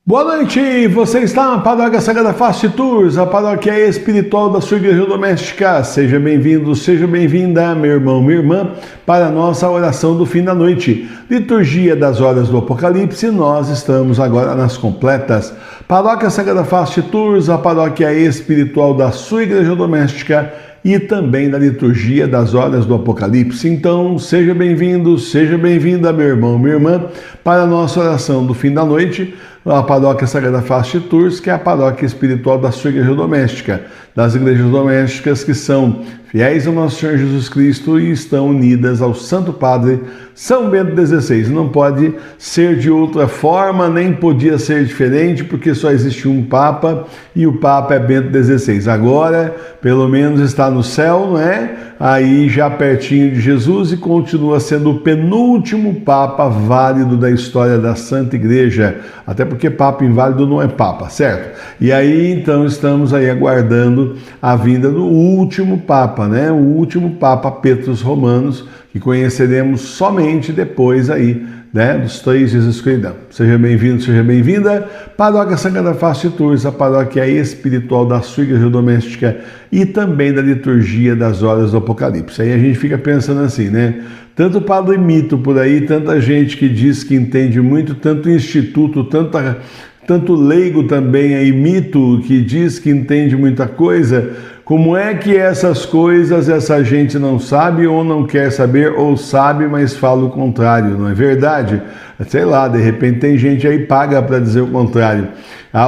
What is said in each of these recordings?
Boa noite, você está na Paróquia Sagrada Face Tours, a paróquia espiritual da sua igreja doméstica. Seja bem-vindo, seja bem-vinda, meu irmão, minha irmã, para a nossa oração do fim da noite. Liturgia das horas do Apocalipse, nós estamos agora nas completas. Paróquia Sagrada Face Tours, a paróquia espiritual da sua igreja doméstica e também da liturgia das horas do Apocalipse. Então, seja bem-vindo, seja bem-vinda, meu irmão, minha irmã, para a nossa oração do fim da noite, a Paróquia Sagrada Face Tours, que é a paróquia espiritual da sua igreja doméstica, das igrejas domésticas que são fiéis ao nosso Senhor Jesus Cristo e estão unidas ao Santo Padre São Bento XVI. Não pode ser de outra forma, nem podia ser diferente, porque só existe um Papa e o Papa é Bento XVI. Agora, pelo menos está no céu, não é? Aí já pertinho de Jesus e continua sendo o penúltimo Papa válido da história da Santa Igreja, até porque Papa inválido não é Papa, certo? E aí então estamos aí aguardando a vinda do último Papa, né? O último Papa Petrus Romanos, que conheceremos somente depois aí, né, dos 3 dias de escuridão. Seja bem-vindo, seja bem-vinda. Paróquia Sagrada Face Tours, a paróquia espiritual da sua igreja doméstica e também da liturgia das horas do Apocalipse. Aí a gente fica pensando assim, né? Tanto padre mito por aí, tanta gente que diz que entende muito, tanto instituto, tanto leigo também aí, mito, que diz que entende muita coisa. Como é que essas coisas essa gente não sabe ou não quer saber, ou sabe, mas fala o contrário, não é verdade? Sei lá, de repente tem gente aí paga para dizer o contrário.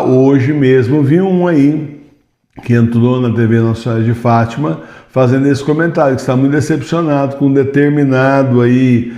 Hoje mesmo vi um aí que entrou na TV Nossa Senhora de Fátima fazendo esse comentário, que está muito decepcionado com um determinado aí,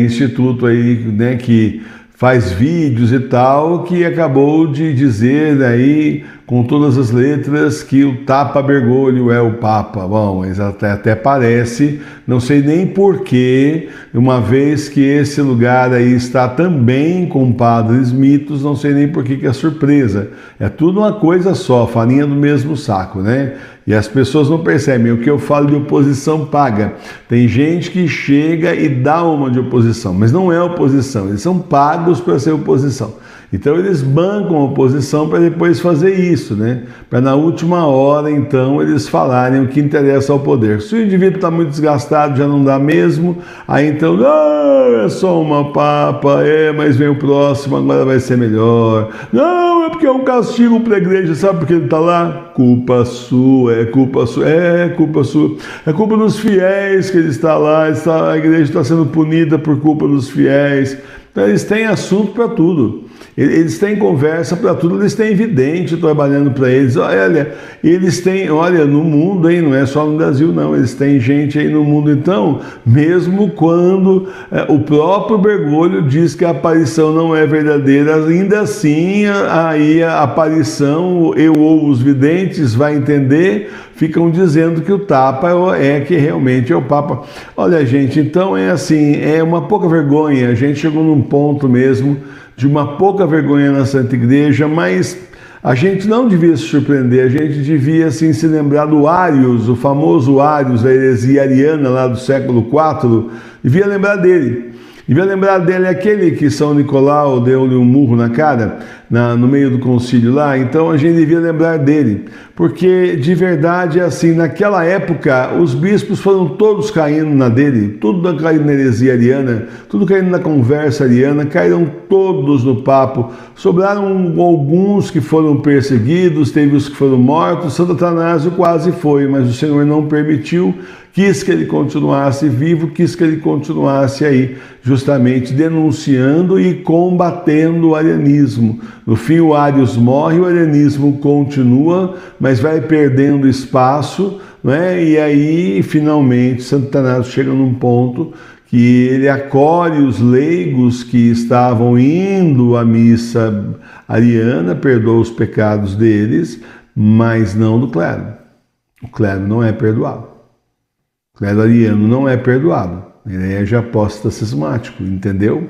instituto aí, né, que faz vídeos e tal, que acabou de dizer aí com todas as letras que o Tapa Bergoglio é o Papa. Bom, mas até parece, não sei nem porquê, uma vez que esse lugar aí está também com padres mitos, não sei nem por que é surpresa. É tudo uma coisa só, farinha do mesmo saco, né? E as pessoas não percebem, o que eu falo de oposição paga. Tem gente que chega e dá uma de oposição, mas não é oposição, eles são pagos para ser oposição. Então eles bancam a oposição para depois fazer isso, né? Para na última hora, então, eles falarem o que interessa ao poder. Se o indivíduo está muito desgastado, já não dá mesmo, aí então, não, é só uma papa, mas vem o próximo, agora vai ser melhor. Não, é porque é um castigo para a igreja, sabe por que ele está lá? Culpa sua, é culpa sua, é culpa sua. É culpa dos fiéis que ele está lá, a igreja está sendo punida por culpa dos fiéis. Então eles têm assunto para tudo. Eles têm conversa para tudo, eles têm vidente trabalhando para eles. Olha, eles têm, olha, no mundo, hein, não é só no Brasil, não, eles têm gente aí no mundo. Então, mesmo quando o próprio Bergoglio diz que a aparição não é verdadeira, ainda assim, aí a aparição, ou os videntes, vai entender, ficam dizendo que o Tapa que realmente é o Papa. Olha, gente, então é assim, é uma pouca vergonha, a gente chegou num ponto mesmo de uma pouca vergonha na Santa Igreja, mas a gente não devia se surpreender, a gente devia assim, se lembrar do Arius, o famoso Arius da heresia ariana lá do século IV, devia lembrar dele. Devia lembrar dele aquele que São Nicolau deu-lhe um murro na cara, no meio do concílio lá. Então a gente devia lembrar dele, porque de verdade é assim, naquela época os bispos foram todos caindo na dele, tudo caindo na heresia ariana, tudo caindo na conversa ariana, caíram todos no papo, sobraram alguns que foram perseguidos, teve os que foram mortos, Santo Atanásio quase foi, mas o Senhor não permitiu, quis que ele continuasse vivo, quis que ele continuasse aí, justamente denunciando e combatendo o arianismo. No fim, o Arius morre, o arianismo continua, mas vai perdendo espaço, né? E aí, finalmente, Santo Atanásio chega num ponto que ele acolhe os leigos que estavam indo à missa ariana, perdoa os pecados deles, mas não do clero. O clero não é perdoado. O clero ariano não é perdoado. Ele é já apóstata cismático, entendeu?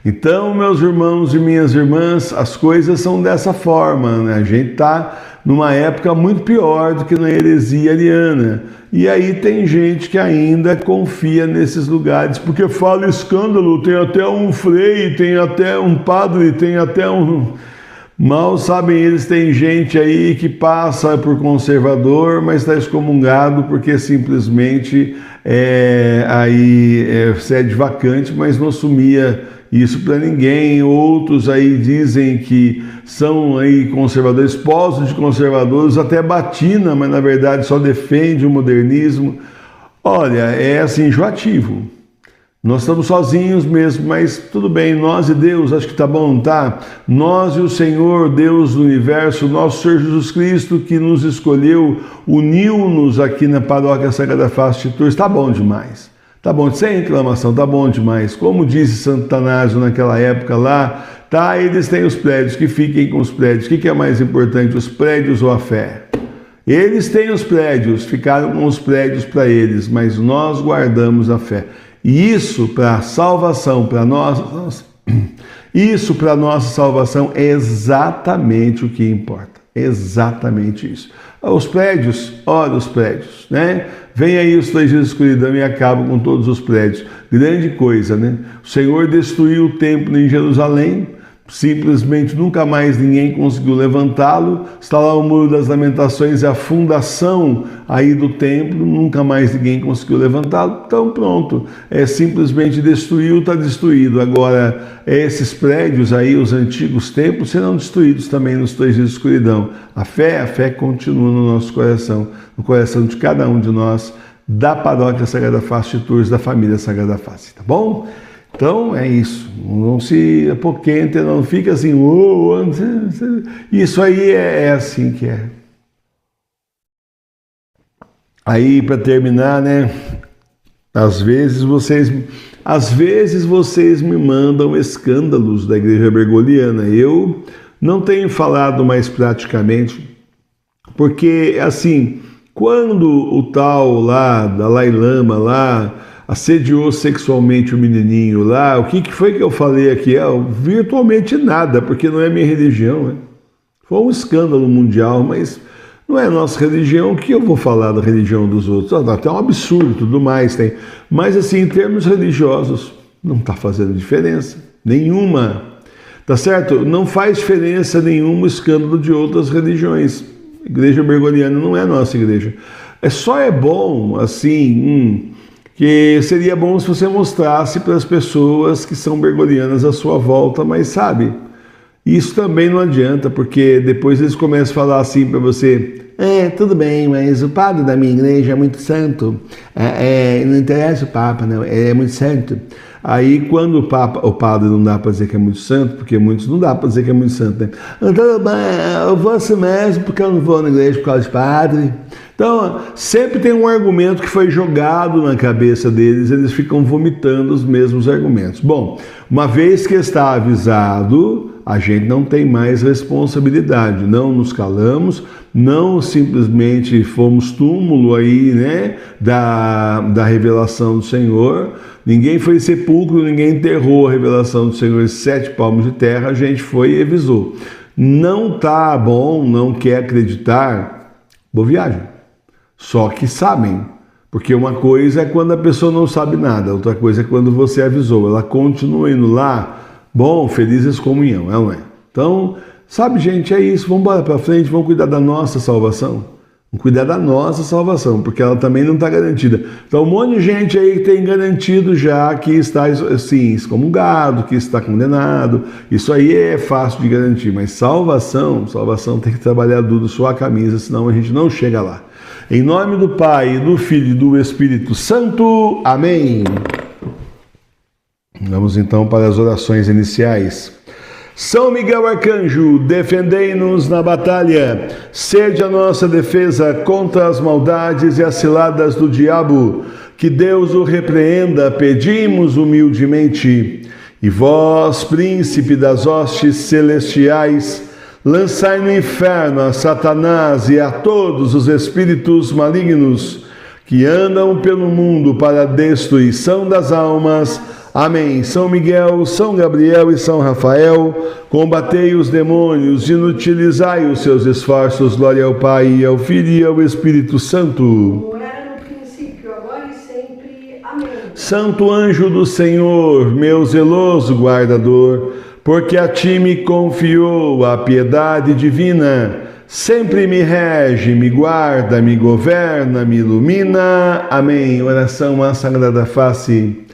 Então, meus irmãos e minhas irmãs, as coisas são dessa forma, né? A gente está numa época muito pior do que na heresia ariana. E aí tem gente que ainda confia nesses lugares, porque fala escândalo, tem até um frei, tem até um padre, tem até um... Mal sabem eles, tem gente aí que passa por conservador, mas está excomungado porque simplesmente sede vacante, mas não assumia isso para ninguém. Outros aí dizem que são aí conservadores, esposos de conservadores, até batina, mas na verdade só defende o modernismo. Olha, é assim, enjoativo. Nós estamos sozinhos mesmo, mas tudo bem, nós e Deus, acho que tá bom, tá? Nós e o Senhor, Deus do Universo, nosso Senhor Jesus Cristo, que nos escolheu, uniu-nos aqui na Paróquia Sagrada Face de Tours, tá bom demais. Tá bom, sem reclamação, tá bom demais. Como disse Santo Tanásio naquela época lá, tá, eles têm os prédios, que fiquem com os prédios. O que é mais importante, os prédios ou a fé? Eles têm os prédios, ficaram com os prédios para eles, mas nós guardamos a fé. E isso para a salvação, para nós, isso para a nossa salvação é exatamente o que importa. Exatamente isso. Os prédios, olha os prédios, né? Vem aí os 3 dias de escuridão e acabam com todos os prédios. Grande coisa, né? O Senhor destruiu o templo em Jerusalém, simplesmente nunca mais ninguém conseguiu levantá-lo. Está lá o Muro das Lamentações, é a fundação aí do templo, nunca mais ninguém conseguiu levantá-lo. Então pronto, simplesmente destruiu, está destruído. Agora, esses prédios aí, os antigos templos, serão destruídos também nos 3 dias de escuridão. A fé continua no nosso coração, no coração de cada um de nós, da Paróquia Sagrada Face de Tours, da família Sagrada Face, tá bom? Então é isso, não se apoquente, não fica assim, isso aí é assim que é. Aí para terminar, né, às vezes vocês me mandam escândalos da Igreja Bergogliana. Eu não tenho falado mais praticamente, porque assim, quando o tal lá, Dalai Lama lá, assediou sexualmente o menininho lá, o que foi que eu falei aqui? Virtualmente nada, porque não é minha religião, né? Foi um escândalo mundial, mas não é a nossa religião, que eu vou falar da religião dos outros? Até um absurdo, tudo mais tem. Mas assim, em termos religiosos, não está fazendo diferença nenhuma, tá certo? Não faz diferença nenhuma o escândalo de outras religiões. A Igreja Bergogliana não é a nossa igreja. Só é bom, assim... que seria bom se você mostrasse para as pessoas que são bergoglianas à sua volta, mas sabe, isso também não adianta, porque depois eles começam a falar assim para você, tudo bem, mas o padre da minha igreja é muito santo, não interessa o Papa, não, é muito santo. Aí quando o padre não dá para dizer que é muito santo, porque muitos não dá para dizer que é muito santo, né? Então, eu vou assim mesmo, porque eu não vou na igreja por causa de padre. Então, sempre tem um argumento que foi jogado na cabeça deles, eles ficam vomitando os mesmos argumentos. Bom, uma vez que está avisado, a gente não tem mais responsabilidade, não nos calamos, não simplesmente fomos túmulo aí, né, da revelação do Senhor. Ninguém foi sepulcro, ninguém enterrou a revelação do Senhor em 7 palmos de terra, a gente foi e avisou. Não tá bom, não quer acreditar, boa viagem. Só que sabem, porque uma coisa é quando a pessoa não sabe nada, outra coisa é quando você avisou, ela continua indo lá, bom, feliz excomunhão, ela não é? Então, sabe gente, é isso, vamos embora para frente, vamos cuidar da nossa salvação. Vamos cuidar da nossa salvação, porque ela também não está garantida. Então, um monte de gente aí que tem garantido já que está assim, excomungado, que está condenado. Isso aí é fácil de garantir, mas salvação tem que trabalhar duro, suar a camisa, senão a gente não chega lá. Em nome do Pai, do Filho e do Espírito Santo. Amém. Vamos então para as orações iniciais. São Miguel Arcanjo, defendei-nos na batalha, sede a nossa defesa contra as maldades e as ciladas do diabo. Que Deus o repreenda, pedimos humildemente. E vós, príncipe das hostes celestiais, lançai no inferno a Satanás e a todos os espíritos malignos que andam pelo mundo para a destruição das almas. Amém. São Miguel, São Gabriel e São Rafael, combatei os demônios, inutilizai os seus esforços. Glória ao Pai, e ao Filho e ao Espírito Santo. Como era no princípio, agora e sempre. Amém. Santo anjo do Senhor, meu zeloso guardador, porque a ti me confiou a piedade divina, sempre me rege, me guarda, me governa, me ilumina. Amém. Oração à Sagrada Face.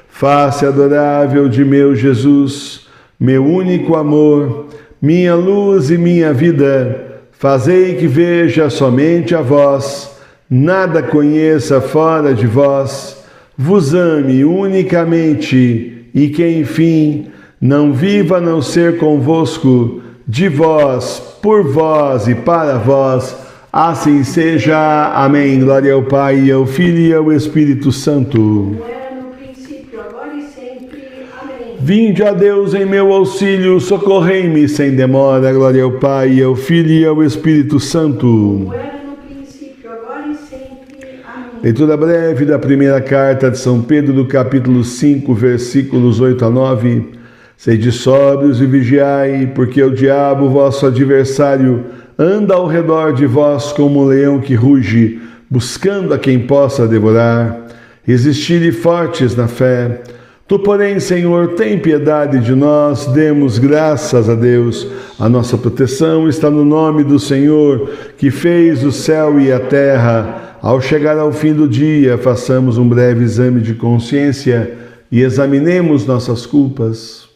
Face adorável de meu Jesus, meu único amor, minha luz e minha vida, fazei que veja somente a vós, nada conheça fora de vós, vos ame unicamente, e que, enfim, não viva a não ser convosco, de vós, por vós e para vós, assim seja. Amém. Glória ao Pai, e ao Filho e ao Espírito Santo. Vinde a Deus em meu auxílio, socorrei-me sem demora. Glória ao Pai, e ao Filho e ao Espírito Santo. Como era no princípio, agora e sempre. Amém. Leitura breve da primeira carta de São Pedro, do capítulo 5, versículos 8 a 9. Sede sóbrios e vigiai, porque o diabo, vosso adversário, anda ao redor de vós como um leão que ruge, buscando a quem possa devorar. Resistir-lhe fortes na fé. Tu, porém, Senhor, tem piedade de nós, demos graças a Deus. A nossa proteção está no nome do Senhor, que fez o céu e a terra. Ao chegar ao fim do dia, façamos um breve exame de consciência e examinemos nossas culpas.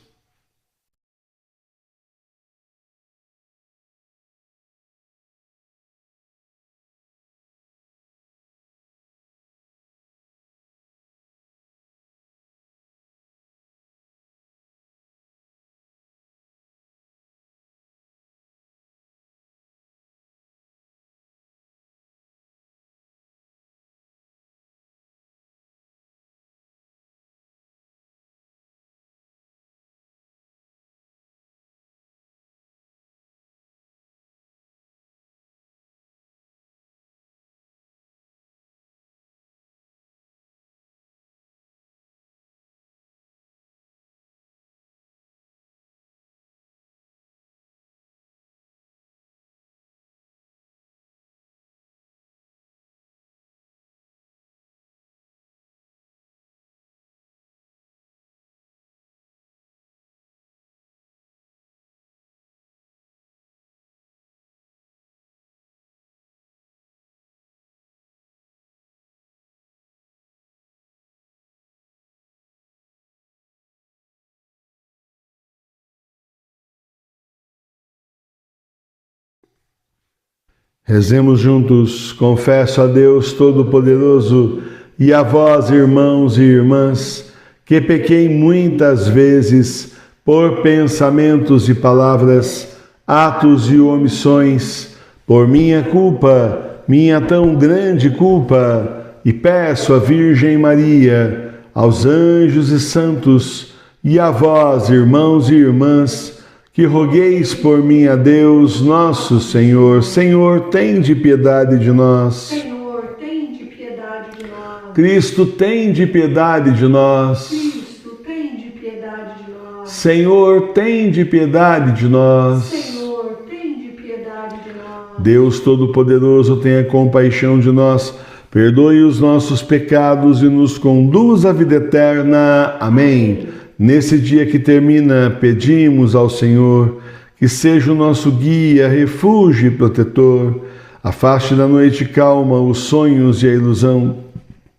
Rezemos juntos. Confesso a Deus Todo-Poderoso e a vós, irmãos e irmãs, que pequei muitas vezes por pensamentos e palavras, atos e omissões, por minha culpa, minha tão grande culpa, e peço à Virgem Maria, aos anjos e santos, e a vós, irmãos e irmãs, que rogueis por mim a Deus, nosso Senhor. Senhor, tende piedade de nós. Senhor, tende piedade de nós. Cristo, tende piedade de nós. Cristo, tende piedade de nós. Senhor, tende piedade de nós. Senhor, tende piedade de nós. Deus Todo-Poderoso, tenha compaixão de nós, perdoe os nossos pecados e nos conduz à vida eterna. Amém. Nesse dia que termina, pedimos ao Senhor que seja o nosso guia, refúgio e protetor. Afaste da noite calma os sonhos e a ilusão,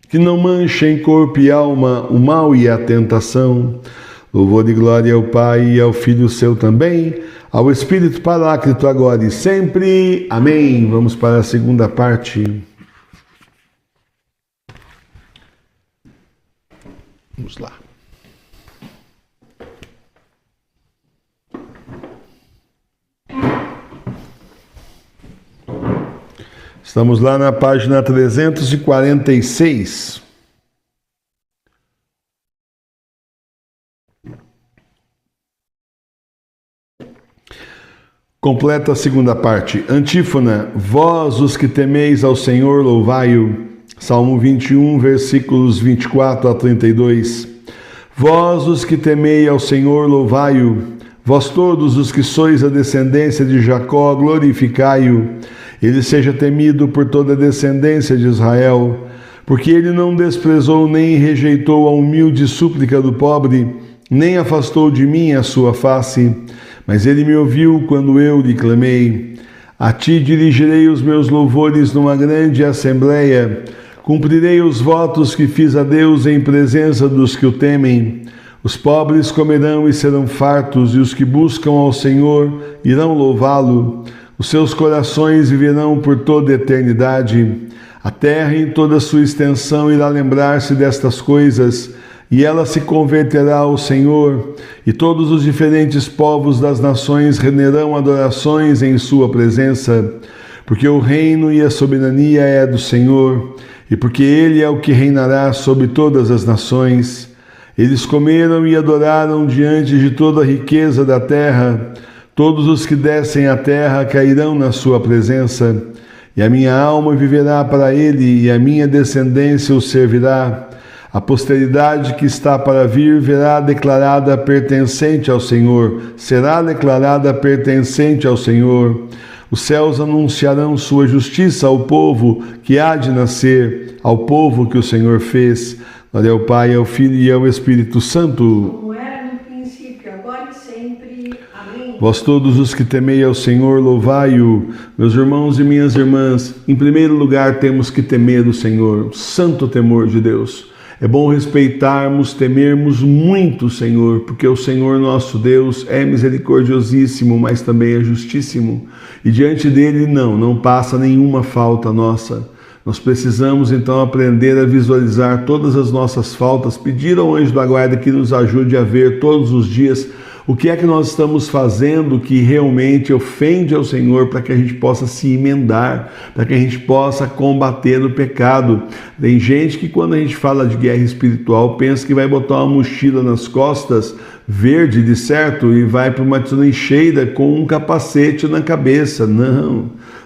que não manchem corpo e alma o mal e a tentação. Louvor e glória ao Pai e ao Filho seu também, ao Espírito Paráclito, agora e sempre. Amém. Vamos para a segunda parte. Vamos lá. Estamos lá na página 346. Completa a segunda parte. Antífona: vós os que temeis ao Senhor, louvai-o. Salmo 21, versículos 24 a 32. Vós, os que temei ao Senhor, louvai-o. Vós todos os que sois a descendência de Jacó, glorificai-o. Ele seja temido por toda a descendência de Israel, porque ele não desprezou nem rejeitou a humilde súplica do pobre, nem afastou de mim a sua face, mas ele me ouviu quando eu lhe clamei. A ti dirigirei os meus louvores numa grande assembleia, cumprirei os votos que fiz a Deus em presença dos que o temem. Os pobres comerão e serão fartos, e os que buscam ao Senhor irão louvá-lo. Os seus corações viverão por toda a eternidade. A terra em toda a sua extensão irá lembrar-se destas coisas, e ela se converterá ao Senhor, e todos os diferentes povos das nações renderão adorações em sua presença, porque o reino e a soberania é do Senhor, e porque ele é o que reinará sobre todas as nações. Eles comeram e adoraram diante de toda a riqueza da terra. Todos os que descem à terra cairão na sua presença, e a minha alma viverá para ele, e a minha descendência o servirá. A posteridade que está para vir verá declarada pertencente ao Senhor, será declarada pertencente ao Senhor. Os céus anunciarão sua justiça ao povo que há de nascer, ao povo que o Senhor fez. Glória ao Pai, ao Filho e ao Espírito Santo. Como era no princípio, agora e sempre. Amém. Vós todos os que temei ao Senhor, louvai-o. Meus irmãos e minhas irmãs, em primeiro lugar temos que temer o Senhor, o santo temor de Deus. É bom respeitarmos, temermos muito o Senhor, porque o Senhor nosso Deus é misericordiosíssimo, mas também é justíssimo. E diante dele não passa nenhuma falta nossa. Nós precisamos então aprender a visualizar todas as nossas faltas, pedir ao anjo da guarda que nos ajude a ver todos os dias o que é que nós estamos fazendo que realmente ofende ao Senhor, para que a gente possa se emendar, para que a gente possa combater o pecado. Tem gente que quando a gente fala de guerra espiritual pensa que vai botar uma mochila nas costas verde de certo e vai para uma trincheira com um capacete na cabeça.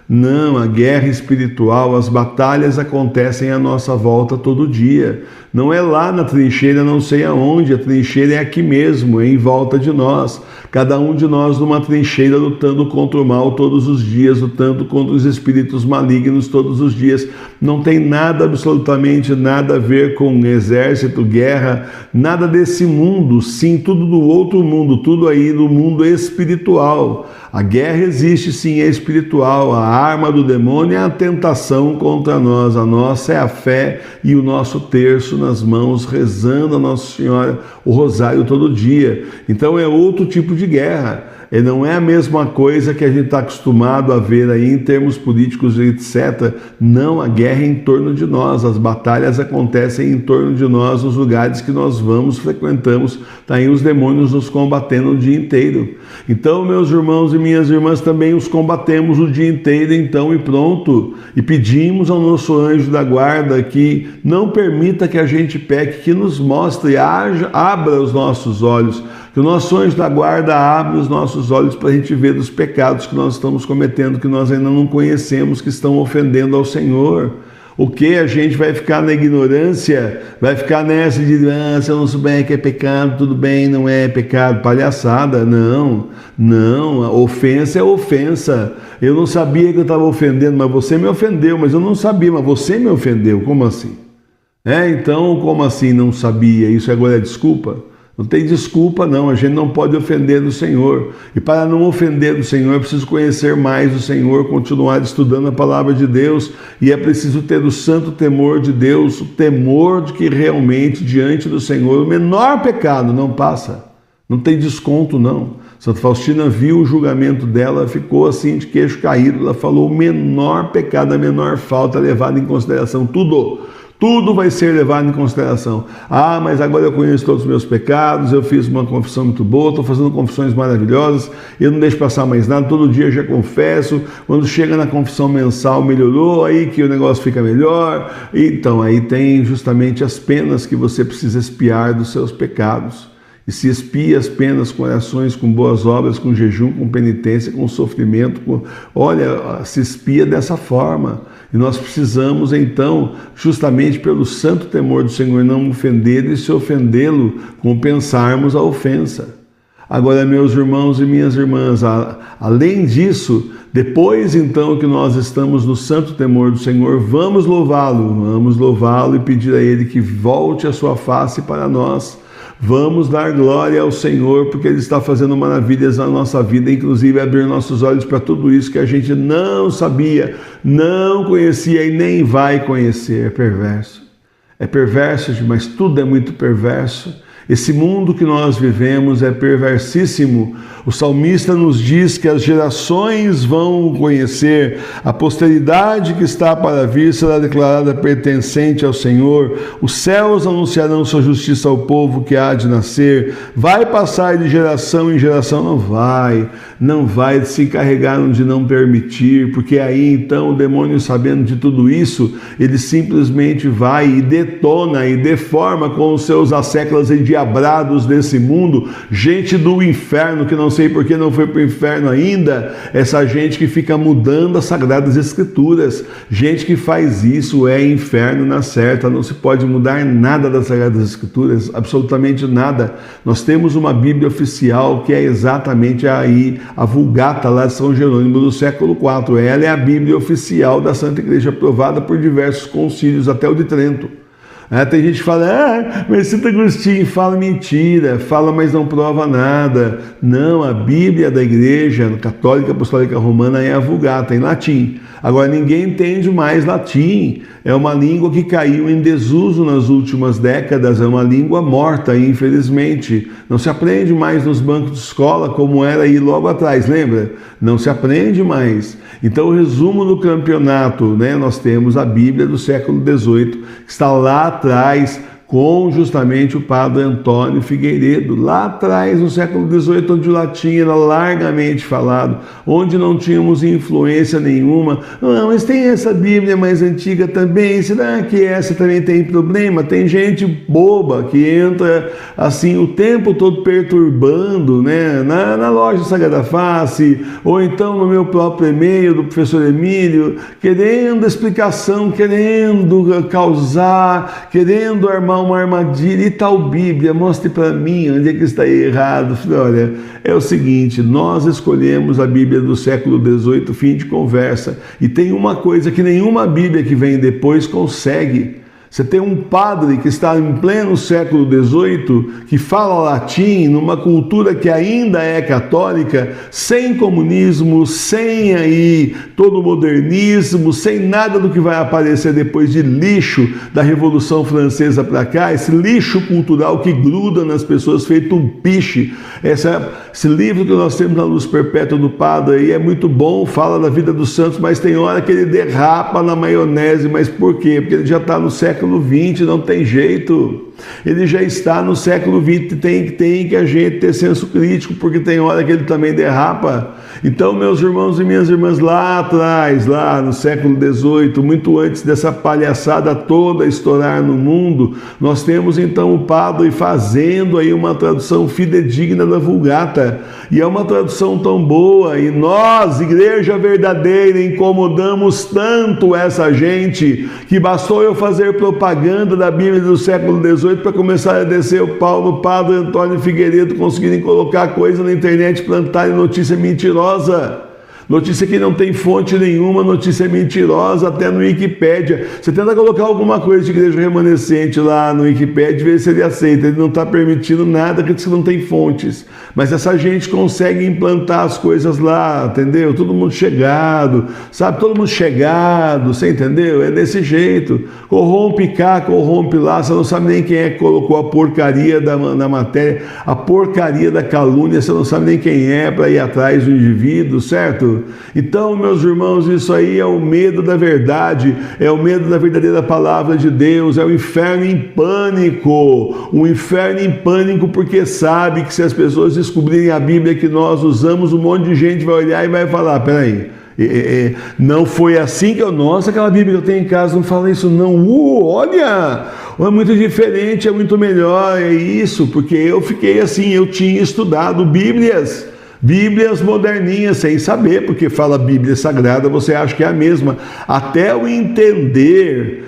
Não, a guerra espiritual, as batalhas acontecem à nossa volta todo dia. Não é lá na trincheira, não sei aonde, a trincheira é aqui mesmo, é em volta de nós. Cada um de nós numa trincheira lutando contra o mal todos os dias, lutando contra os espíritos malignos todos os dias. Não tem nada, absolutamente nada a ver com exército, guerra, nada desse mundo, sim, tudo do outro mundo, tudo aí do mundo espiritual. A guerra existe sim, é espiritual. A arma do demônio é a tentação contra nós. A nossa é a fé e o nosso terço nas mãos, rezando a Nossa Senhora o rosário todo dia. Então é outro tipo de guerra. E não é a mesma coisa que a gente está acostumado a ver aí em termos políticos, etc. Não, a guerra é em torno de nós, as batalhas acontecem em torno de nós, nos lugares que nós vamos, frequentamos, está aí os demônios nos combatendo o dia inteiro. Então, meus irmãos e minhas irmãs, também os combatemos o dia inteiro, então, e pronto. E pedimos ao nosso anjo da guarda que não permita que a gente peque, que nos mostre, abra os nossos olhos, que o nosso anjo da guarda abra os nossos olhos para a gente ver dos pecados que nós estamos cometendo, que nós ainda não conhecemos, que estão ofendendo ao Senhor. O que a gente vai ficar na ignorância, vai ficar nessa de, se eu não souber que é pecado, tudo bem, não é pecado, palhaçada. Não, a ofensa é ofensa. Eu não sabia que eu estava ofendendo, mas você me ofendeu, mas eu não sabia, mas você me ofendeu, como assim? Então, como assim não sabia? Isso agora é desculpa? Não tem desculpa não, a gente não pode ofender o Senhor. E para não ofender o Senhor é preciso conhecer mais o Senhor, continuar estudando a palavra de Deus, e é preciso ter o santo temor de Deus, o temor de que realmente diante do Senhor o menor pecado não passa. Não tem desconto não. Santa Faustina viu o julgamento dela, ficou assim de queixo caído, ela falou o menor pecado, a menor falta levada em consideração, tudo vai ser levado em consideração. Mas agora eu conheço todos os meus pecados, eu fiz uma confissão muito boa, estou fazendo confissões maravilhosas, eu não deixo passar mais nada, todo dia eu já confesso, quando chega na confissão mensal melhorou, aí que o negócio fica melhor. Então aí tem justamente as penas que você precisa expiar dos seus pecados. E se expia as penas com orações, com boas obras, com jejum, com penitência, com sofrimento, olha, se expia dessa forma. E nós precisamos, então, justamente pelo santo temor do Senhor, não ofendê-lo e se ofendê-lo, compensarmos a ofensa. Agora, meus irmãos e minhas irmãs, além disso, depois então que nós estamos no santo temor do Senhor, vamos louvá-lo e pedir a Ele que volte a sua face para nós. Vamos dar glória ao Senhor, porque Ele está fazendo maravilhas na nossa vida, inclusive abrir nossos olhos para tudo isso que a gente não sabia, não conhecia e nem vai conhecer. É perverso, mas tudo é muito perverso. Esse mundo que nós vivemos é perversíssimo. O salmista nos diz que as gerações vão conhecer, a posteridade que está para vir será declarada pertencente ao Senhor, os céus anunciarão sua justiça ao povo que há de nascer, vai passar de geração em geração, não vai, se encarregaram de não permitir, porque aí então o demônio, sabendo de tudo isso, ele simplesmente vai e detona e deforma com os seus asseclas endiabrados desse mundo, gente do inferno, que não sei por que não foi para o inferno ainda, essa gente que fica mudando as Sagradas Escrituras, gente que faz isso é inferno na certa, não se pode mudar nada das Sagradas Escrituras, absolutamente nada. Nós temos uma Bíblia oficial que é exatamente aí, a Vulgata lá de São Jerônimo do século IV, ela é a Bíblia oficial da Santa Igreja, aprovada por diversos concílios, até o de Trento. Tem gente que fala, mas Santo Agostinho fala mentira, fala, mas não prova nada. Não, a Bíblia da Igreja Católica Apostólica Romana é a Vulgata, em latim. Agora, ninguém entende mais latim. É uma língua que caiu em desuso nas últimas décadas, é uma língua morta, infelizmente. Não se aprende mais nos bancos de escola como era aí logo atrás, lembra? Não se aprende mais. Então, o resumo do campeonato, nós temos a Bíblia do século XVIII, que está lá atrás, com justamente o padre Antônio Figueiredo, lá atrás, no século XVIII, onde o latim era largamente falado, onde não tínhamos influência nenhuma. Não, mas tem essa Bíblia mais antiga também, será que essa também tem problema? Tem gente boba que entra assim o tempo todo perturbando, na loja Sagrada Face, ou então no meu próprio e-mail do professor Emílio, querendo explicação, querendo causar, querendo armar uma armadilha. E tal Bíblia, mostre para mim onde é que está errado. Falei, olha, é o seguinte, nós escolhemos a Bíblia do século XVIII, fim de conversa, e tem uma coisa que nenhuma Bíblia que vem depois consegue. Você tem um padre que está em pleno século XVIII, que fala latim, numa cultura que ainda é católica, sem comunismo, sem aí todo o modernismo, sem nada do que vai aparecer depois de lixo da Revolução Francesa para cá, esse lixo cultural que gruda nas pessoas feito um piche. Esse livro que nós temos na Luz Perpétua do Padre aí é muito bom, fala da vida dos santos, mas tem hora que ele derrapa na maionese. Mas por quê? Porque ele já está no século XX, não tem jeito. Ele já está no século XX, tem que a gente ter senso crítico, porque tem hora que ele também derrapa. Então, meus irmãos e minhas irmãs, lá atrás, lá no século XVIII, muito antes dessa palhaçada toda estourar no mundo, nós temos então o padre fazendo aí uma tradução fidedigna da Vulgata, e é uma tradução tão boa, e nós, Igreja Verdadeira, incomodamos tanto essa gente, que bastou eu fazer propaganda da Bíblia do século XVIII para começar a descer o pau no padre Antônio Figueiredo, conseguirem colocar coisa na internet, plantarem notícia mentirosa. Notícia que não tem fonte nenhuma, notícia mentirosa, até no Wikipédia. Você tenta colocar alguma coisa de igreja remanescente lá no Wikipédia, ver se ele aceita. Ele não está permitindo nada, porque diz que não tem fontes. Mas essa gente consegue implantar as coisas lá, entendeu? Todo mundo chegado, sabe? Todo mundo chegado, você entendeu? É desse jeito. Corrompe cá, corrompe lá, você não sabe nem quem é que colocou a porcaria na matéria, a porcaria da calúnia, você não sabe nem quem é para ir atrás do indivíduo, certo? Então, meus irmãos, isso aí é o medo da verdade, é o medo da verdadeira palavra de Deus, é o inferno em pânico, um inferno em pânico porque sabe que se as pessoas descobrirem a Bíblia que nós usamos, um monte de gente vai olhar e vai falar, peraí, não foi assim que nossa, aquela Bíblia que eu tenho em casa não fala isso não, olha, é muito diferente, é muito melhor, é isso, porque eu fiquei assim, eu tinha estudado Bíblias Bíblias moderninhas, sem saber, porque fala Bíblia Sagrada, você acha que é a mesma. Até eu entender,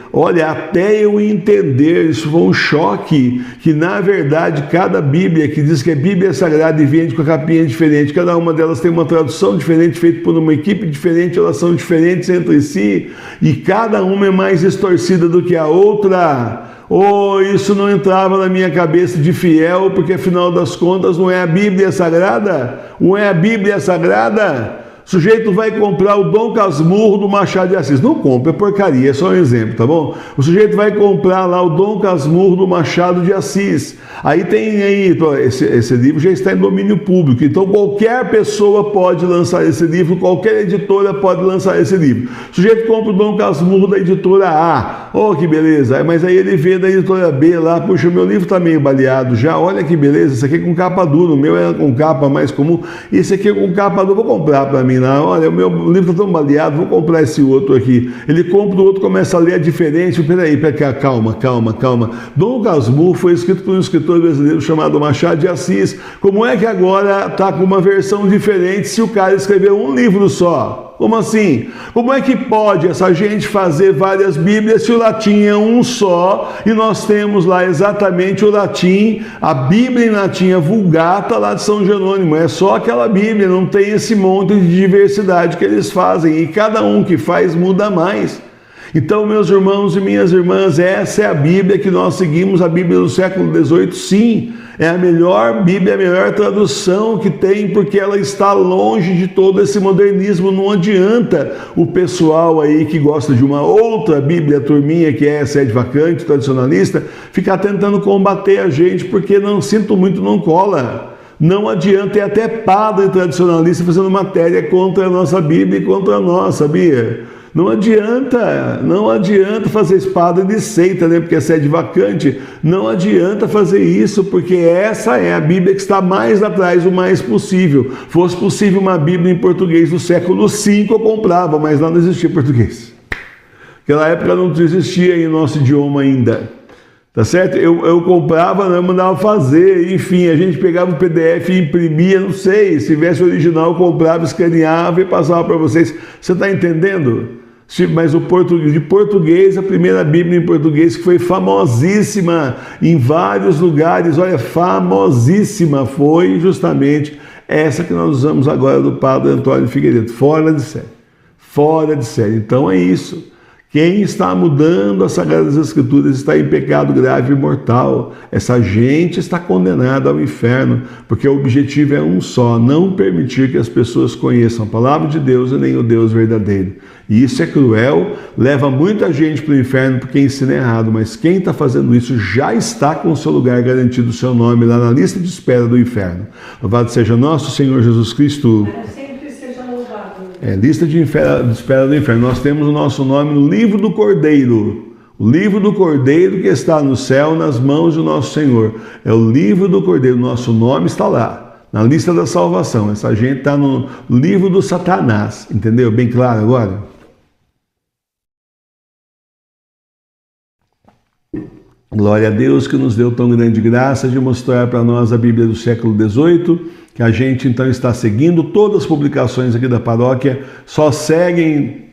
isso foi um choque, que na verdade cada Bíblia que diz que é Bíblia Sagrada e vende com a capinha diferente, cada uma delas tem uma tradução diferente, feita por uma equipe diferente, elas são diferentes entre si, e cada uma é mais distorcida do que a outra. Isso não entrava na minha cabeça de fiel, porque afinal das contas não é a Bíblia Sagrada? Não é a Bíblia Sagrada? O sujeito vai comprar o Dom Casmurro do Machado de Assis. Não compra, é porcaria, é só um exemplo, tá bom? O sujeito vai comprar lá o Dom Casmurro do Machado de Assis. Aí tem aí, esse livro já está em domínio público, então qualquer pessoa pode lançar esse livro, qualquer editora pode lançar esse livro. O sujeito compra o Dom Casmurro da editora A, que beleza, mas aí ele vê da editora B lá, puxa, o meu livro está meio baleado já, olha que beleza, esse aqui é com capa dura, o meu é com capa mais comum, esse aqui é com capa dura, vou comprar para mim lá, olha, o meu livro está tão baleado, vou comprar esse outro aqui. Ele compra o outro, começa a ler a diferente, peraí, calma. Dom Casmurro foi escrito por um escritor brasileiro chamado Machado de Assis. Como é que agora está com uma versão diferente se o cara escreveu um livro só? Como assim? Como é que pode essa gente fazer várias Bíblias se o latim é um só e nós temos lá exatamente o latim, a Bíblia em latim, a Vulgata lá de São Jerônimo, é só aquela Bíblia, não tem esse monte de diversidade que eles fazem, e cada um que faz muda mais. Então, meus irmãos e minhas irmãs, essa é a Bíblia que nós seguimos, a Bíblia do século XVIII, sim, é a melhor Bíblia, a melhor tradução que tem, porque ela está longe de todo esse modernismo. Não adianta o pessoal aí que gosta de uma outra Bíblia, turminha, que é sede vacante, tradicionalista, ficar tentando combater a gente, porque não sinto muito, não cola. Não adianta, é até padre tradicionalista fazendo matéria contra a nossa Bíblia e contra nós, sabia? Não adianta fazer espada de seita, né? Porque é sede vacante. Não adianta fazer isso, porque essa é a Bíblia que está mais atrás o mais possível. Fosse possível uma Bíblia em português do século V, eu comprava, mas lá não existia português. Naquela época não existia em nosso idioma ainda. Tá certo? Eu comprava, eu mandava fazer, enfim, a gente pegava o PDF e imprimia, não sei, se tivesse original, eu comprava, escaneava e passava para vocês. Você está entendendo? Mas de português, a primeira Bíblia em português que foi famosíssima em vários lugares, olha, famosíssima, foi justamente essa que nós usamos agora do Padre Antônio Figueiredo, fora de série. Então é isso. Quem está mudando as Sagradas Escrituras está em pecado grave e mortal. Essa gente está condenada ao inferno, porque o objetivo é um só, não permitir que as pessoas conheçam a palavra de Deus e nem o Deus verdadeiro. E isso é cruel, leva muita gente para o inferno porque ensina errado, mas quem está fazendo isso já está com o seu lugar garantido, o seu nome lá na lista de espera do inferno. Louvado seja nosso Senhor Jesus Cristo. Lista de espera do inferno. Nós temos o nosso nome no livro do Cordeiro. O livro do Cordeiro que está no céu, nas mãos do nosso Senhor. É o livro do Cordeiro. Nosso nome está lá, na lista da salvação. Essa gente está no livro do Satanás. Entendeu? Bem claro agora? Glória a Deus que nos deu tão grande graça de mostrar para nós a Bíblia do século XVIII, que a gente então está seguindo todas as publicações aqui da paróquia, só seguem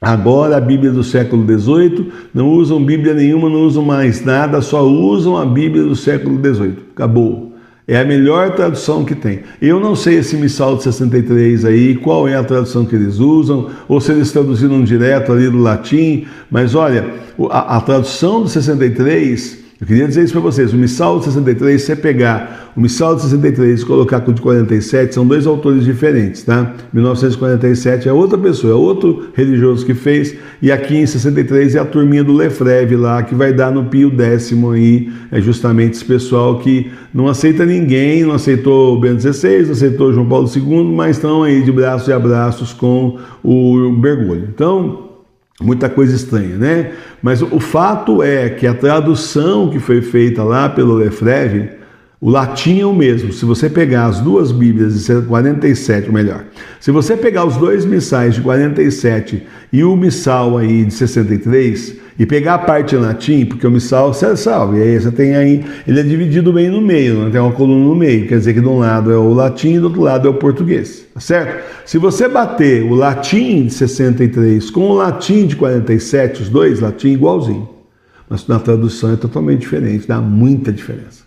agora a Bíblia do século XVIII, não usam Bíblia nenhuma, não usam mais nada, só usam a Bíblia do século XVIII. Acabou. É a melhor tradução que tem. Eu não sei esse Missal de 63 aí, qual é a tradução que eles usam, ou se eles traduziram direto ali do latim, mas olha, a tradução de 63, eu queria dizer isso para vocês, o Missal de 63, se você pegar o Missal de 63 e colocar com o de 47, são dois autores diferentes, tá? 1947 é outra pessoa, é outro religioso que fez, e aqui em 63 é a turminha do Lefebvre lá, que vai dar no Pio X aí, é justamente esse pessoal que não aceita ninguém, não aceitou o Bento XVI, não aceitou João Paulo II, mas estão aí de braços e abraços com o Bergoglio. Então, muita coisa estranha, né? Mas o fato é que a tradução que foi feita lá pelo Lefebvre, O latim é o mesmo. Se você pegar as duas Bíblias de 47, ou melhor, se você pegar os dois missais de 47 e o missal aí de 63 e pegar a parte em latim, porque o missal você salva, e aí você tem aí, ele é dividido bem no meio, não tem uma coluna no meio, quer dizer que de um lado é o latim e do outro lado é o português, tá certo? Se você bater o latim de 63 com o latim de 47, os dois latim igualzinho, mas na tradução é totalmente diferente, dá muita diferença.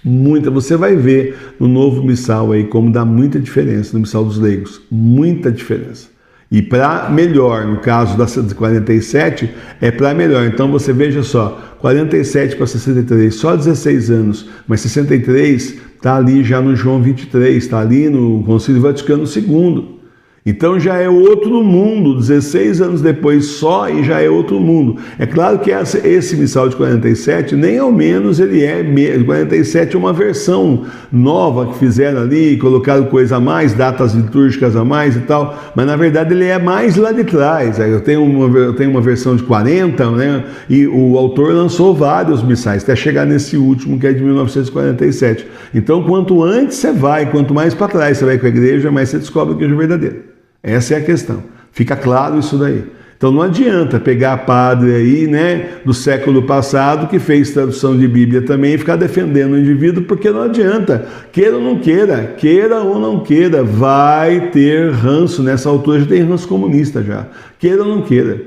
Muita, você vai ver no novo missal aí como dá muita diferença no missal dos leigos, muita diferença. E para melhor, no caso da 47, é para melhor. Então você veja só, 47 para 63, só 16 anos, mas 63 está ali já no João 23, está ali no Concílio Vaticano II. Então já é outro mundo, 16 anos depois só, e já é outro mundo. É claro que esse missal de 47, nem ao menos ele é, 47 é uma versão nova que fizeram ali, colocaram coisa a mais, datas litúrgicas a mais e tal, mas na verdade ele é mais lá de trás. Eu tenho uma versão de 40, né, e o autor lançou vários missais, até chegar nesse último que é de 1947. Então quanto antes você vai, quanto mais para trás você vai com a igreja, mais você descobre que é verdadeiro. Essa é a questão. Fica claro isso daí. Então não adianta pegar padre aí, né, do século passado que fez tradução de Bíblia também e ficar defendendo o indivíduo, porque não adianta. Queira ou não queira, queira ou não queira, vai ter ranço. Nessa altura já tem ranço comunista já. Queira ou não queira.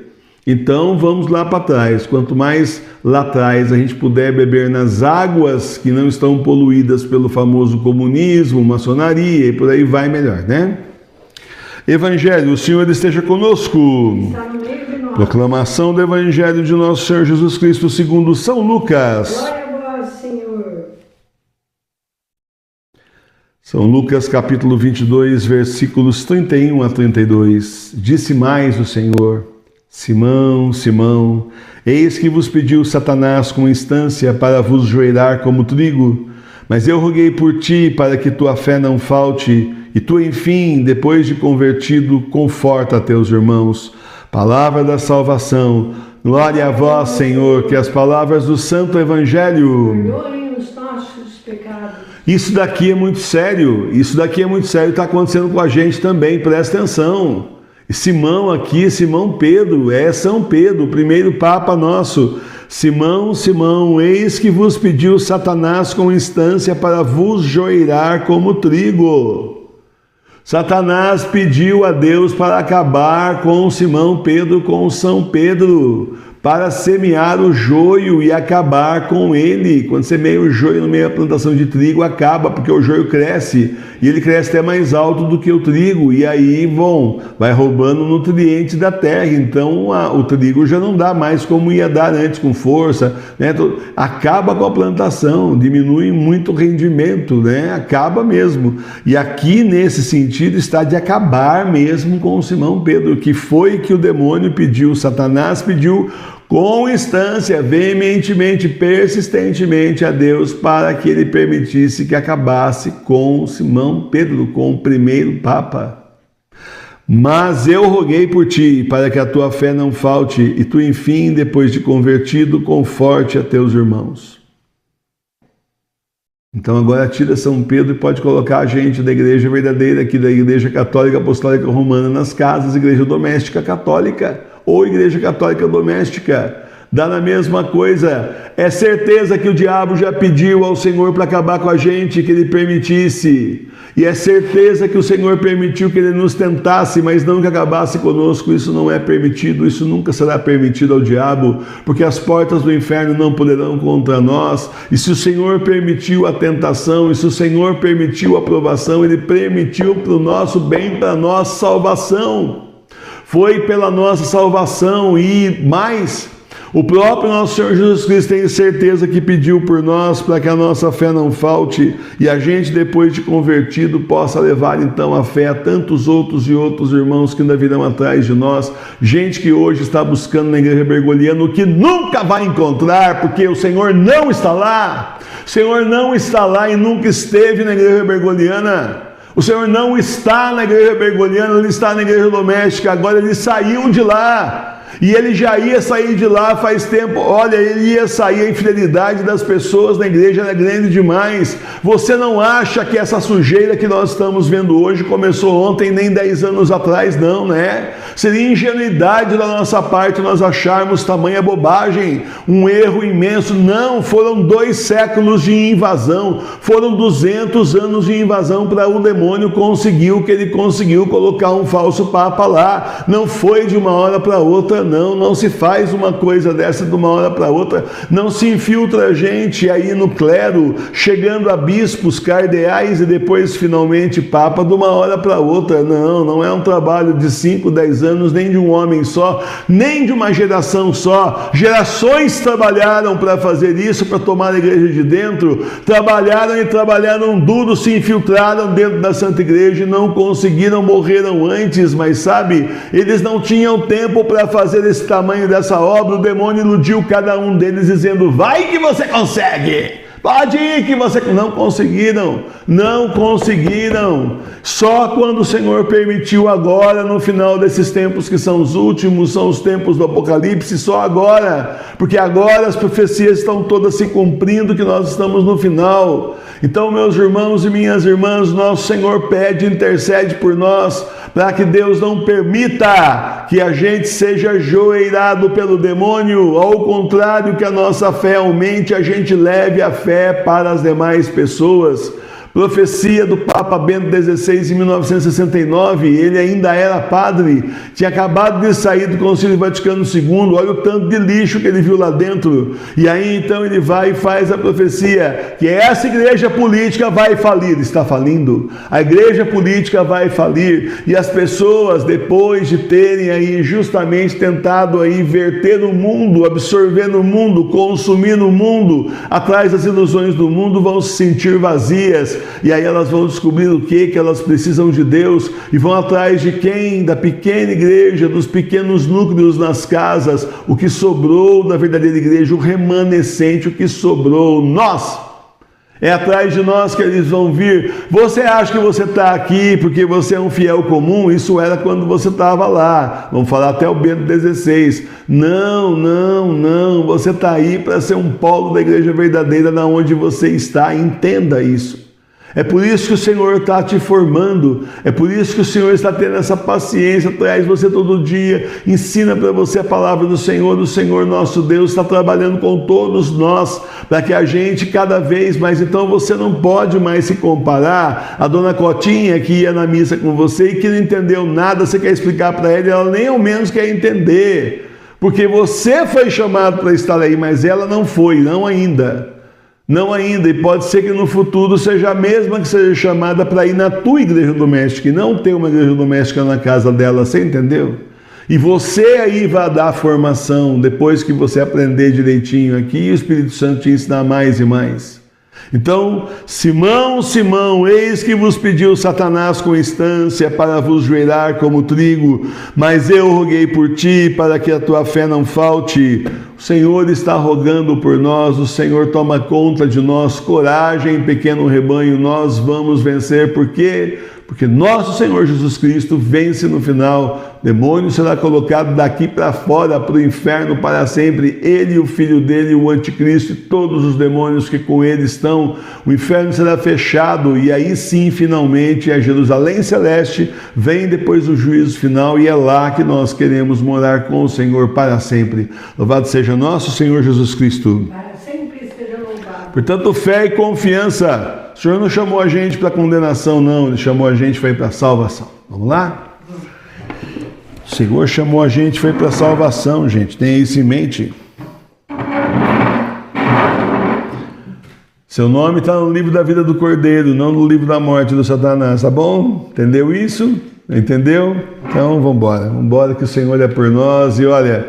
Então vamos lá para trás. Quanto mais lá atrás a gente puder beber nas águas que não estão poluídas pelo famoso comunismo, maçonaria e por aí vai, melhor, né? Evangelho, o Senhor esteja conosco. Está no meio de nós. Proclamação do Evangelho de nosso Senhor Jesus Cristo segundo São Lucas. Glória a vós, Senhor. São Lucas capítulo 22, versículos 31 a 32. Disse mais o Senhor: Simão, Simão, eis que vos pediu Satanás com instância para vos joelhar como trigo, mas eu roguei por ti para que tua fé não falte, e tu, enfim, depois de convertido, conforta teus irmãos. Palavra da salvação. Glória a vós, Senhor, que as palavras do Santo Evangelho... Perdoem os nossos pecados. Isso daqui é muito sério, está acontecendo com a gente também, presta atenção. Simão aqui, Simão Pedro, é São Pedro, o primeiro Papa nosso. Simão, Simão, eis que vos pediu Satanás com instância para vos joelhar como trigo. Satanás pediu a Deus para acabar com Simão Pedro, com São Pedro, para semear o joio e acabar com ele. Quando semeia o joio no meio da plantação de trigo, acaba, porque o joio cresce, e ele cresce até mais alto do que o trigo, e aí, vai roubando nutrientes da terra, então o trigo já não dá mais como ia dar antes, com força, né? Acaba com a plantação, diminui muito o rendimento, né? Acaba mesmo. E aqui, nesse sentido, está de acabar mesmo com Simão Pedro, que foi que o demônio pediu, Satanás pediu, com instância, veementemente, persistentemente a Deus para que ele permitisse que acabasse com Simão Pedro, com o primeiro Papa. Mas eu roguei por ti, para que a tua fé não falte, e tu, enfim, depois de convertido, conforte a teus irmãos. Então agora tira São Pedro e pode colocar a gente da igreja verdadeira, aqui da Igreja Católica Apostólica Romana, nas casas, igreja doméstica católica, ou igreja católica doméstica, dá na mesma coisa. É certeza que o diabo já pediu ao Senhor para acabar com a gente, que ele permitisse, e é certeza que o Senhor permitiu que ele nos tentasse, mas não que acabasse conosco. Isso não é permitido, isso nunca será permitido ao diabo, porque as portas do inferno não poderão contra nós. E se o Senhor permitiu a tentação, e se o Senhor permitiu a provação, ele permitiu para o nosso bem, para a nossa salvação. Foi pela nossa salvação, e mais, o próprio nosso Senhor Jesus Cristo tem certeza que pediu por nós para que a nossa fé não falte, e a gente, depois de convertido, possa levar então a fé a tantos outros e outros irmãos que ainda virão atrás de nós, gente que hoje está buscando na igreja bergoliana o que nunca vai encontrar, porque o Senhor não está lá, o Senhor não está lá e nunca esteve na igreja bergoliana. O Senhor não está na igreja bergoliana, ele está na igreja doméstica, agora ele saiu de lá. E ele já ia sair de lá faz tempo. Olha, ele ia sair, a infidelidade das pessoas na igreja era grande demais. Você não acha que essa sujeira que nós estamos vendo hoje começou ontem, nem 10 anos atrás, não, né? Seria ingenuidade da nossa parte nós acharmos tamanha bobagem, um erro imenso. Não, foram 2 séculos de invasão, foram 200 anos de invasão para o demônio conseguir o que ele conseguiu, colocar um falso papa lá. Não foi de uma hora para outra, não se faz uma coisa dessa de uma hora para outra, não se infiltra gente aí no clero, chegando a bispos, cardeais e depois finalmente papa de uma hora para outra. Não é um trabalho de 5, 10 anos, nem de um homem só, nem de uma geração só. Gerações trabalharam para fazer isso, para tomar a igreja de dentro, trabalharam duro, se infiltraram dentro da Santa Igreja e não conseguiram, morreram antes, mas sabe, eles não tinham tempo para fazer esse tamanho dessa obra. O demônio iludiu cada um deles dizendo: vai que você consegue, pode ir que você... Não conseguiram. Só quando o Senhor permitiu agora, no final desses tempos que são os últimos, são os tempos do Apocalipse, só agora, porque agora as profecias estão todas se cumprindo, que nós estamos no final. Então, meus irmãos e minhas irmãs, nosso Senhor pede, intercede por nós, para que Deus não permita que a gente seja ajoelhado pelo demônio. Ao contrário, que a nossa fé aumente, a gente leve a fé para as demais pessoas. Profecia do Papa Bento XVI em 1969, ele ainda era padre, tinha acabado de sair do Concílio Vaticano II, olha o tanto de lixo que ele viu lá dentro, e aí então ele vai e faz a profecia, que essa igreja política vai falir, está falindo, a igreja política vai falir, e as pessoas, depois de terem aí justamente tentado aí verter no mundo, absorver no mundo, consumir no mundo, atrás das ilusões do mundo, vão se sentir vazias. E aí elas vão descobrir o que elas precisam de Deus, e vão atrás de quem? Da pequena igreja, dos pequenos núcleos nas casas, o que sobrou da verdadeira igreja, o remanescente, o que sobrou, nós. É atrás de nós que eles vão vir. Você acha que você está aqui porque você é um fiel comum? Isso era quando você estava lá. Vamos falar até o Bento XVI. Não. Você está aí para ser um polo da igreja verdadeira, na onde você está. Entenda isso. É por isso que o Senhor está te formando, é por isso que o Senhor está tendo essa paciência, traz você todo dia, ensina para você a palavra do Senhor. O Senhor nosso Deus está trabalhando com todos nós, para que a gente cada vez mais... Então você não pode mais se comparar a dona Cotinha, que ia na missa com você e que não entendeu nada, você quer explicar para ela nem ao menos quer entender, porque você foi chamado para estar aí, mas ela não foi, não ainda, e pode ser que no futuro seja a mesma que seja chamada para ir na tua igreja doméstica e não ter uma igreja doméstica na casa dela, você entendeu? E você aí vai dar a formação, depois que você aprender direitinho aqui, e o Espírito Santo te ensinar mais e mais. Então, Simão, eis que vos pediu Satanás com instância para vos joelhar como trigo, mas eu roguei por ti para que a tua fé não falte. O Senhor está rogando por nós, o Senhor toma conta de nós. Coragem, pequeno rebanho, nós vamos vencer. Por quê? Porque nosso Senhor Jesus Cristo vence no final. O demônio será colocado daqui para fora, para o inferno para sempre. Ele, o filho dele, o anticristo e todos os demônios que com ele estão. O inferno será fechado e aí sim, finalmente, a Jerusalém Celeste vem depois do juízo final, e é lá que nós queremos morar com o Senhor para sempre. Louvado seja nosso Senhor Jesus Cristo. Para sempre seja louvado. Portanto, fé e confiança. O Senhor não chamou a gente para condenação, não. Ele chamou a gente para salvação. Vamos lá? O Senhor chamou a gente para salvação, gente. Tenha isso em mente. Seu nome está no livro da vida do Cordeiro, não no livro da morte do Satanás, tá bom? Entendeu isso? Entendeu? Então, vamos embora. Vamos embora, que o Senhor é por nós. E olha,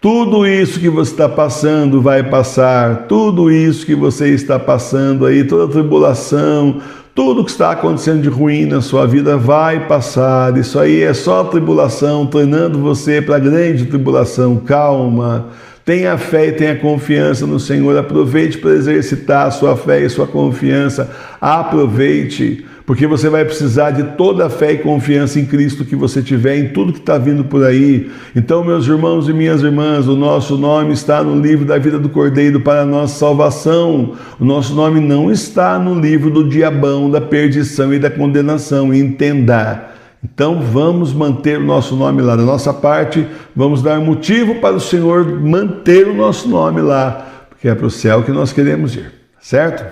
tudo isso que você está passando vai passar. Tudo isso que você está passando aí, toda a tribulação, tudo que está acontecendo de ruim na sua vida vai passar. Isso aí é só tribulação, treinando você para a grande tribulação. Calma. Tenha fé e tenha confiança no Senhor. Aproveite para exercitar a sua fé e sua confiança. Aproveite, porque você vai precisar de toda a fé e confiança em Cristo que você tiver em tudo que está vindo por aí. Então, meus irmãos e minhas irmãs, o nosso nome está no livro da vida do Cordeiro para a nossa salvação. O nosso nome não está no livro do diabão, da perdição e da condenação. Entenda. Então vamos manter o nosso nome lá. Da nossa parte, vamos dar motivo para o Senhor manter o nosso nome lá, porque é para o céu que nós queremos ir, certo?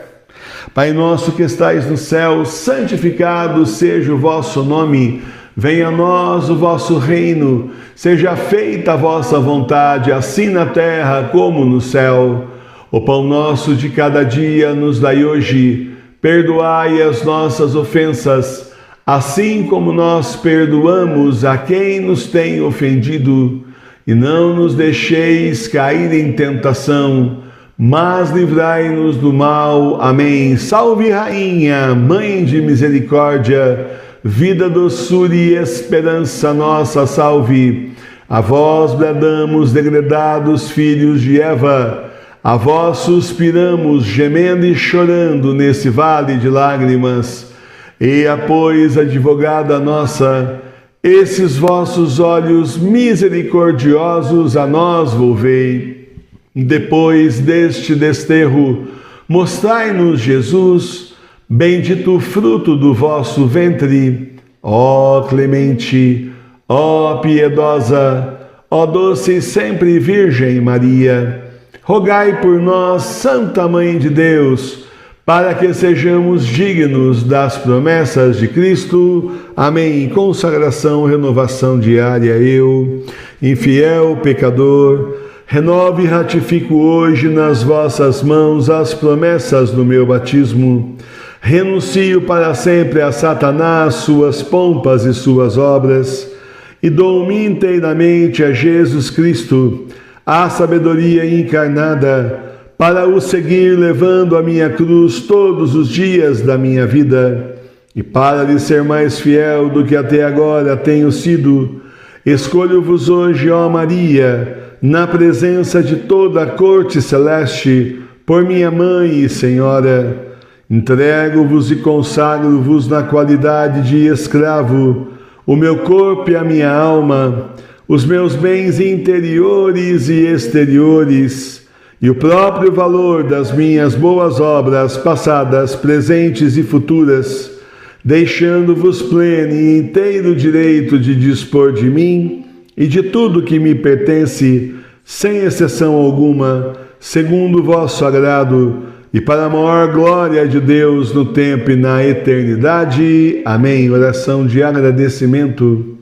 Pai nosso que estais no céu, santificado seja o vosso nome. Venha a nós o vosso reino. Seja feita a vossa vontade, assim na terra como no céu. O pão nosso de cada dia nos dai hoje. Perdoai as nossas ofensas, assim como nós perdoamos a quem nos tem ofendido. E não nos deixeis cair em tentação, mas livrai-nos do mal. Amém. Salve, Rainha, Mãe de Misericórdia, vida, doçura e esperança nossa, salve. A vós bradamos, degredados filhos de Eva, a vós suspiramos, gemendo e chorando nesse vale de lágrimas. Eia, pois, advogada nossa, esses vossos olhos misericordiosos a nós volvei. Depois deste desterro, mostrai-nos Jesus, bendito o fruto do vosso ventre. Ó clemente, ó piedosa, ó doce e sempre Virgem Maria, rogai por nós, Santa Mãe de Deus, para que sejamos dignos das promessas de Cristo. Amém. Consagração, renovação diária. Eu, infiel pecador, renovo e ratifico hoje nas vossas mãos as promessas do meu batismo. Renuncio para sempre a Satanás, suas pompas e suas obras, e dou-me inteiramente a Jesus Cristo, a sabedoria encarnada, para o seguir levando a minha cruz todos os dias da minha vida. E para lhe ser mais fiel do que até agora tenho sido, escolho-vos hoje, ó Maria, na presença de toda a corte celeste, por minha Mãe e Senhora. Entrego-vos e consagro-vos na qualidade de escravo, o meu corpo e a minha alma, os meus bens interiores e exteriores, e o próprio valor das minhas boas obras passadas, presentes e futuras, deixando-vos pleno e inteiro direito de dispor de mim e de tudo que me pertence, sem exceção alguma, segundo o vosso agrado, e para a maior glória de Deus no tempo e na eternidade. Amém. Oração de agradecimento.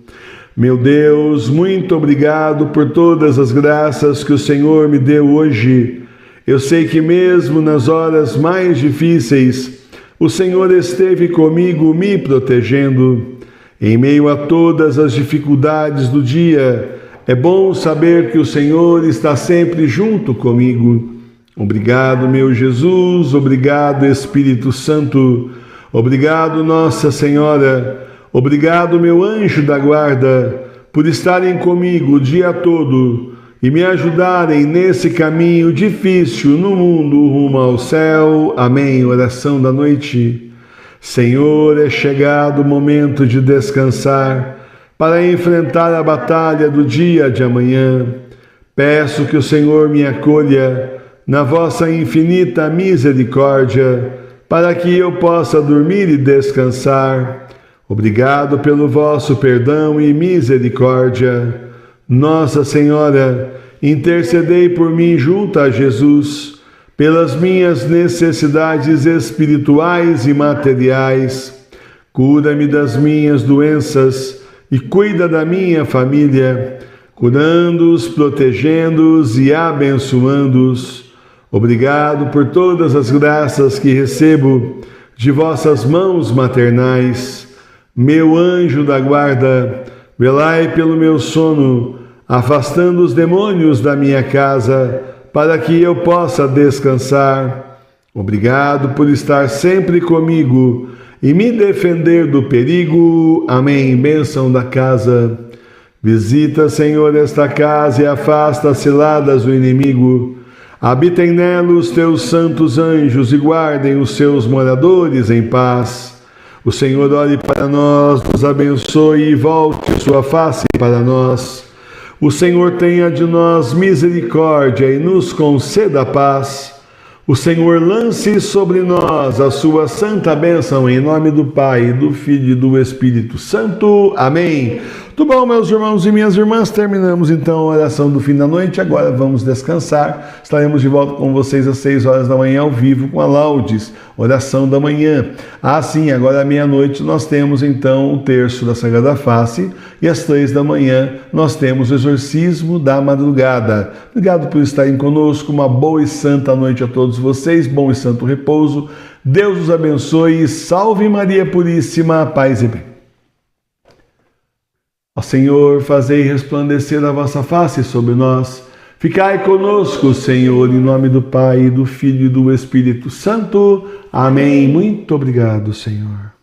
Meu Deus, muito obrigado por todas as graças que o Senhor me deu hoje. Eu sei que mesmo nas horas mais difíceis, o Senhor esteve comigo me protegendo. Em meio a todas as dificuldades do dia, é bom saber que o Senhor está sempre junto comigo. Obrigado, meu Jesus, obrigado, Espírito Santo, obrigado, Nossa Senhora, obrigado, meu anjo da guarda, por estarem comigo o dia todo e me ajudarem nesse caminho difícil no mundo rumo ao céu. Amém. Oração da noite. Senhor, é chegado o momento de descansar para enfrentar a batalha do dia de amanhã. Peço que o Senhor me acolha na vossa infinita misericórdia, para que eu possa dormir e descansar. Obrigado pelo vosso perdão e misericórdia. Nossa Senhora, intercedei por mim junto a Jesus, pelas minhas necessidades espirituais e materiais. Cura-me das minhas doenças e cuida da minha família, curando-os, protegendo-os e abençoando-os. Obrigado por todas as graças que recebo de vossas mãos maternais. Meu anjo da guarda, velai pelo meu sono, afastando os demônios da minha casa, para que eu possa descansar. Obrigado por estar sempre comigo e me defender do perigo. Amém. Bênção da casa. Visita, Senhor, esta casa e afasta as ciladas do inimigo. Habitem nela os teus santos anjos e guardem os seus moradores em paz. O Senhor olhe para nós, nos abençoe e volte sua face para nós. O Senhor tenha de nós misericórdia e nos conceda paz. O Senhor lance sobre nós a sua santa bênção, em nome do Pai, do Filho e do Espírito Santo. Amém. Tudo bom, meus irmãos e minhas irmãs? Terminamos então a oração do fim da noite. Agora vamos descansar. Estaremos de volta com vocês às 6 horas da manhã ao vivo com a Laudes, oração da manhã. Sim, agora à meia-noite nós temos então o terço da Sagrada Face e às 3 da manhã nós temos o exorcismo da madrugada. Obrigado por estarem conosco. Uma boa e santa noite a todos vocês. Bom e santo repouso. Deus os abençoe. Salve Maria Puríssima. Paz e bem. Ó Senhor, fazei resplandecer a vossa face sobre nós. Ficai conosco, Senhor, em nome do Pai, do Filho e do Espírito Santo. Amém. Muito obrigado, Senhor.